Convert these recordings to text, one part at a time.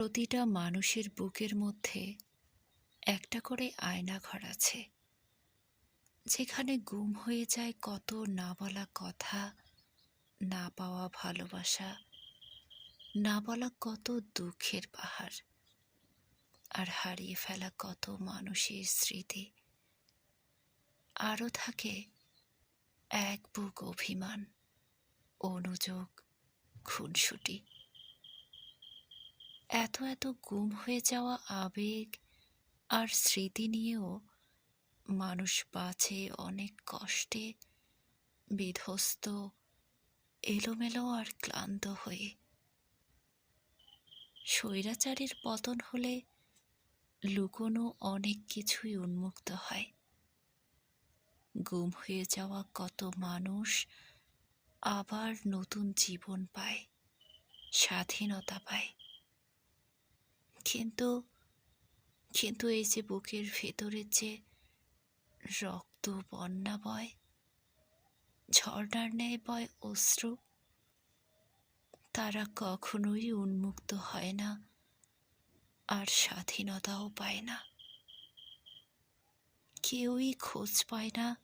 প্রতিটা মানুষের বুকের মধ্যে একটা করে আয়না ঘর আছে, যেখানে গুম হয়ে যায় কত না বলা কথা, না পাওয়া ভালোবাসা, না বলা কত দুঃখের পাহাড়, আর হারিয়ে ফেলা কত মানুষের স্মৃতি। আরও থাকে এক বুক অভিমান, অনুযোগ, খুনসুটি। এত এত গুম হয়ে যাওয়া আবেগ আর স্মৃতি নিয়েও মানুষ বাঁচে অনেক কষ্টে, বিধ্বস্ত, এলোমেলো আর ক্লান্ত হয়ে। স্বৈরাচারীর পতন হলে লুকোনো অনেক কিছুই উন্মুক্ত হয়। গুম হয়ে যাওয়া কত মানুষ আবার নতুন জীবন পায়, স্বাধীনতা পায়। কিন্তু কিন্তু এই যে বুকের ভেতরের যে রক্ত বন্যা বয়, ঝর্ণার ন্যায় বয় অশ্রু, তারা কখনোই উন্মুক্ত হয় না, আর স্বাধীনতাও পায় না। কেউই খোঁজ পায় না,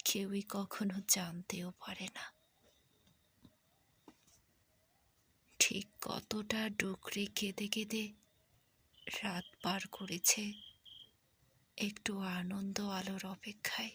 কেউই কখনো জানতেও পারে না ঠিক কতটা ডুকরে কেঁদে কেঁদে রাত পার করেছে একটু আনন্দ আলোর অপেক্ষায়।